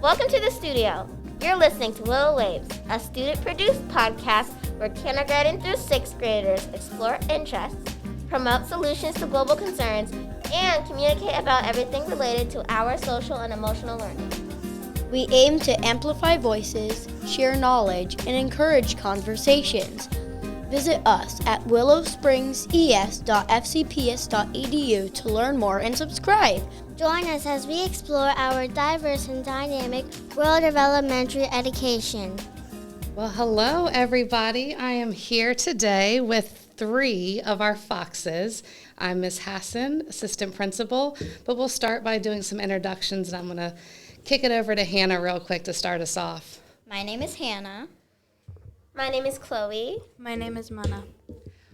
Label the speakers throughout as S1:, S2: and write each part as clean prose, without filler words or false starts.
S1: Welcome to the studio. You're listening to Willow Waves, a student-produced podcast where kindergarten through 6th graders explore interests, promote solutions to global concerns, and communicate about everything related to our social and emotional learning.
S2: We aim to amplify voices, share knowledge, and encourage conversations. Visit us at willowspringses.fcps.edu to learn more and subscribe.
S3: Join us as we explore our diverse and dynamic world of elementary education.
S4: Well, hello, everybody. I am here today with 3 of our foxes. I'm Ms. Hassan, assistant principal, but we'll start by doing some introductions, and I'm going to kick it over to Hannah real quick to start us off.
S5: My name is Hannah.
S1: My name is Chloe.
S6: My name is Mana.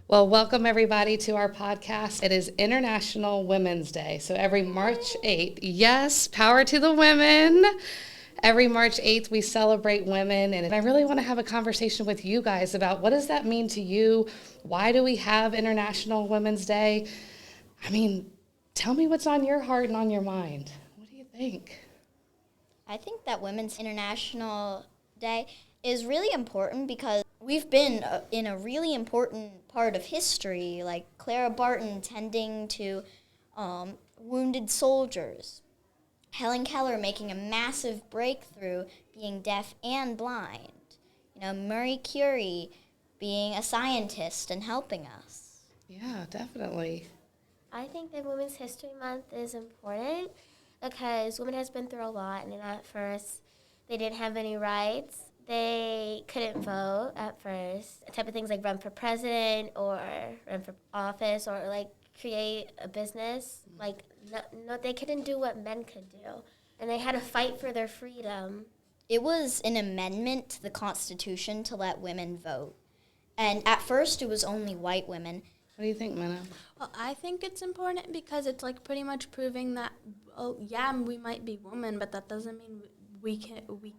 S4: Well, welcome everybody to our podcast. It is International Women's Day. So every March 8th, yes, power to the women. Every March 8th, we celebrate women. And I really want to have a conversation with you guys about what does that mean to you? Why do we have International Women's Day? I mean, tell me what's on your heart and on your mind. What do you think?
S5: I think that Women's International Day is really important because we've been in a really important part of history, like Clara Barton tending to wounded soldiers, Helen Keller making a massive breakthrough being deaf and blind, Marie Curie being a scientist and helping us.
S4: Yeah, definitely.
S1: I think that Women's History Month is important because women has been through a lot, and at first they didn't have any rights. They couldn't vote at first. The type of things like run for president or run for office or like create a business. Like no, they couldn't do what men could do, and they had to fight for their freedom.
S5: It was an amendment to the Constitution to let women vote, and at first it was only white women.
S4: What do you think, Minna?
S6: Well, I think it's important because it's like pretty much proving that, we might be women, but that doesn't mean we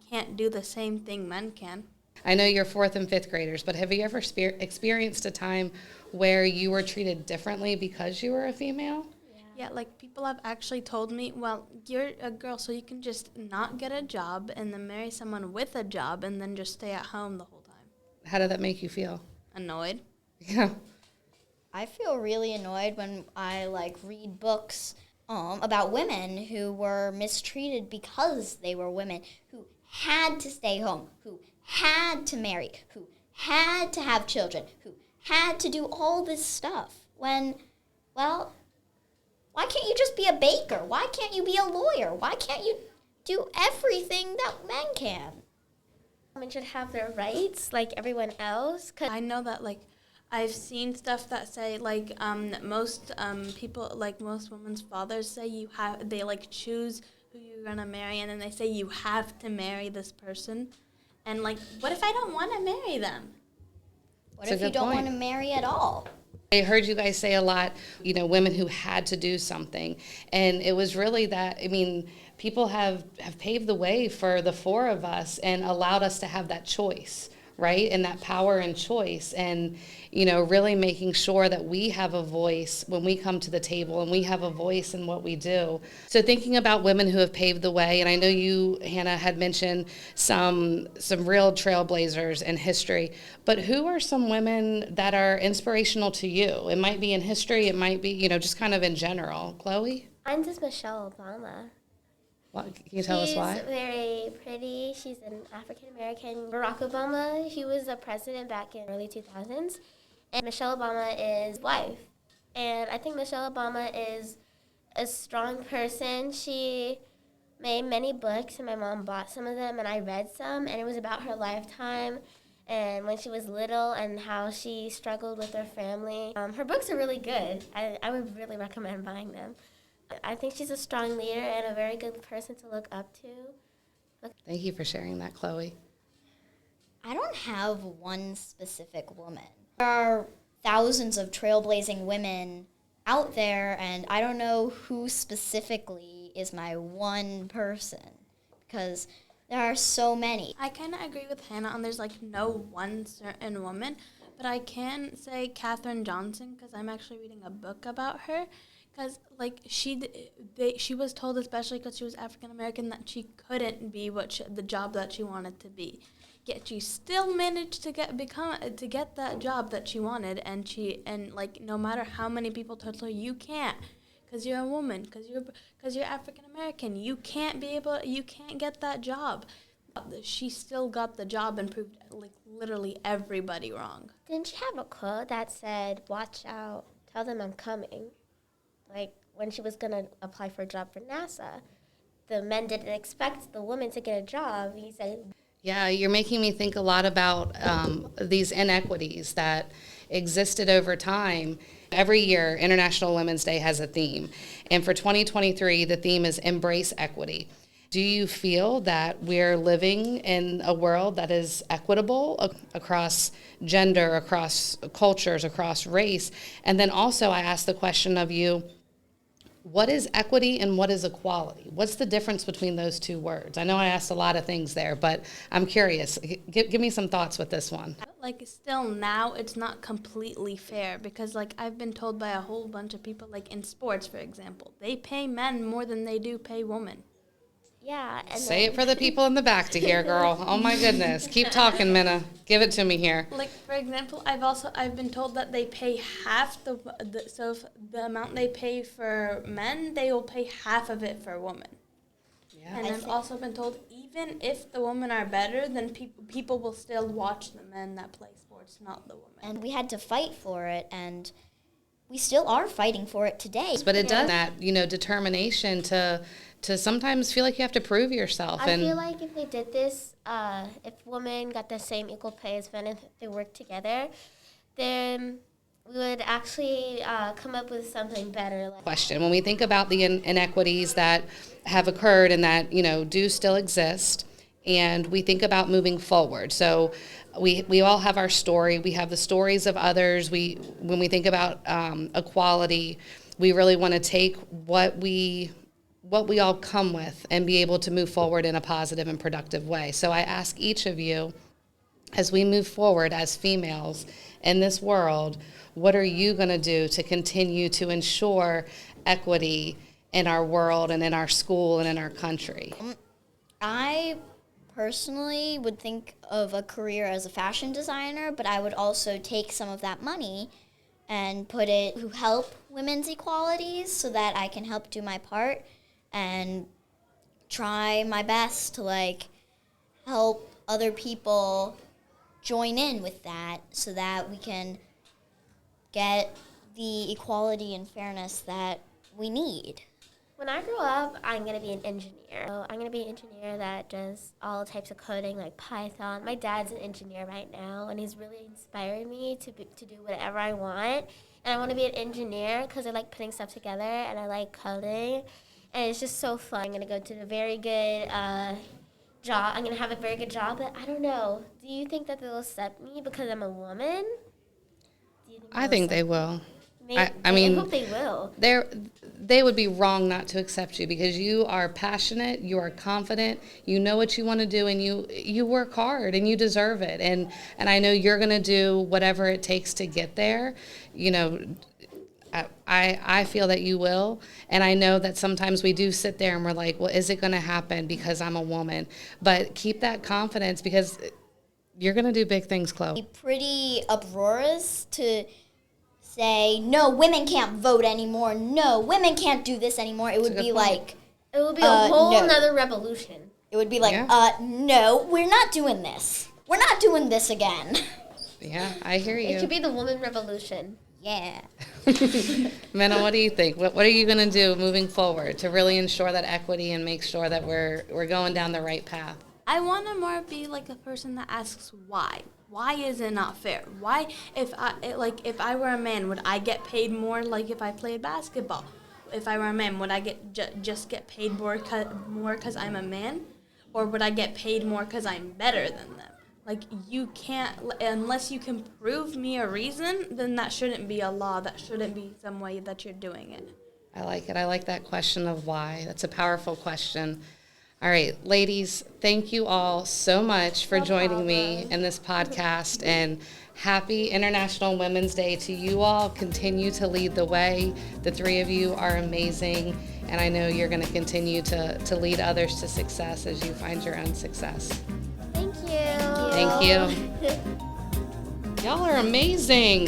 S6: can't do the same thing men can.
S4: I know you're 4th and 5th graders, but have you ever experienced a time where you were treated differently because you were a female?
S6: Yeah, like people have actually told me, well, you're a girl, so you can just not get a job and then marry someone with a job and then just stay at home the whole time.
S4: How did that make you feel?
S6: Annoyed.
S4: Yeah.
S5: I feel really annoyed when I read books about women who were mistreated because they were women, who had to stay home, who had to marry, who had to have children, who had to do all this stuff. When, well, why can't you just be a baker? Why can't you be a lawyer? Why can't you do everything that men can?
S1: Women should have their rights like everyone else.
S6: I know that I've seen stuff that say most people, most women's fathers say they choose who you're gonna marry, and then they say you have to marry this person. And what if I don't want to marry them?
S5: What if you don't want to marry at all?
S4: I heard you guys say a lot, women who had to do something. And it was really that, people have paved the way for the 4 of us and allowed us to have that choice, right? And that power and choice, and really making sure that we have a voice when we come to the table, and we have a voice in what we do. So thinking about women who have paved the way, and I know you, Hannah, had mentioned some real trailblazers in history, but who are some women that are inspirational to you? It might be in history, it might be, just kind of in general. Chloe?
S1: Mine's is Michelle Obama.
S4: Can you tell us why?
S1: She's very pretty. She's an African-American. Barack Obama, he was the president back in early 2000s. And Michelle Obama is wife. And I think Michelle Obama is a strong person. She made many books, and my mom bought some of them, and I read some. And it was about her lifetime and when she was little and how she struggled with her family. Her books are really good. I would really recommend buying them. I think she's a strong leader and a very good person to look up to.
S4: Thank you for sharing that, Chloe.
S5: I don't have one specific woman. There are thousands of trailblazing women out there, and I don't know who specifically is my one person because there are so many.
S6: I kind of agree with Hannah on there's no one certain woman, but I can say Katherine Johnson because I'm actually reading a book about her. Because like she was told, especially because she was African American, that she couldn't be the job that she wanted to be. Yet she still managed to get that job that she wanted, and like no matter how many people told her you can't, because you're a woman, because you're African American, you can't get that job. She still got the job and proved like literally everybody wrong.
S1: Didn't she have a quote that said, "Watch out, tell them I'm coming"? Like, when she was going to apply for a job for NASA, the men didn't expect the woman to get a job. He said...
S4: Yeah, you're making me think a lot about these inequities that existed over time. Every year, International Women's Day has a theme. And for 2023, the theme is Embrace Equity. Do you feel that we're living in a world that is equitable across gender, across cultures, across race? And then also I asked the question of you, what is equity and what is equality? What's the difference between those two words? I know I asked a lot of things there, but I'm curious. Give me some thoughts with this one.
S6: Like, still now, it's not completely fair because, like, I've been told by a whole bunch of people, like in sports, for example, they pay men more than they do pay women.
S1: Yeah. And
S4: Say it for the people in the back to hear, girl. Oh my goodness. Keep talking, Minna. Give it to me here.
S6: Like, for example, I've been told that they pay half so if the amount they pay for men, they will pay half of it for women. Yeah. And I've also been told even if the women are better, then people will still watch the men that play sports, not the women.
S5: And we had to fight for it, and we still are fighting for it today.
S4: But it does that, determination to sometimes feel like you have to prove yourself.
S1: I feel like if they did this, if women got the same equal pay as men, if they worked together, then we would actually come up with something better.
S4: Question. When we think about the inequities that have occurred and that, do still exist, and we think about moving forward. So we all have our story. We have the stories of others. When we think about equality, we really want to take what we all come with and be able to move forward in a positive and productive way. So I ask each of you, as we move forward as females in this world, what are you going to do to continue to ensure equity in our world and in our school and in our country?
S5: I personally would think of a career as a fashion designer, but I would also take some of that money and put it to help women's equalities so that I can help do my part and try my best to help other people join in with that so that we can get the equality and fairness that we need.
S1: When I grow up, I'm going to be an engineer. So I'm going to be an engineer that does all types of coding, like Python. My dad's an engineer right now, and he's really inspired me to do whatever I want. And I want to be an engineer because I like putting stuff together, and I like coding. And it's just so fun. I'm going to go to a very good job. I'm going to have a very good job, but I don't know. Do you think that they'll accept me because I'm a woman?
S4: I think they will.
S1: I hope they will.
S4: They would be wrong not to accept you because you are passionate, you are confident, you know what you want to do, and you work hard and you deserve it. And I know you're going to do whatever it takes to get there. I feel that you will, and I know that sometimes we do sit there and we're like, well, is it going to happen because I'm a woman? But keep that confidence because you're going to do big things, Chloe.
S5: Pretty uproarious to say, no, women can't vote anymore. No, women can't do this anymore. It would be like...
S1: It would be a whole nother revolution.
S5: It would be like, no, we're not doing this. We're not doing this again.
S4: Yeah, I hear you.
S1: It could be the woman revolution.
S5: Yeah.
S4: Minna, what do you think? What are you going to do moving forward to really ensure that equity and make sure that we're going down the right path?
S6: I want to more be like a person that asks why. Why is it not fair? Why, if I were a man, would I get paid more like if I played basketball? If I were a man, would I just get paid more because I'm a man? Or would I get paid more because I'm better than them? Like, you can't, unless you can prove me a reason, then that shouldn't be a law. That shouldn't be some way that you're doing it.
S4: I like it. I like that question of why. That's a powerful question. All right, ladies, thank you all so much for joining me in this podcast and Happy International Women's Day to you all. Continue to lead the way. The three of you are amazing, and I know you're going to continue to lead others to success as you find your own success.
S1: Thank you.
S4: Thank you. Y'all are amazing.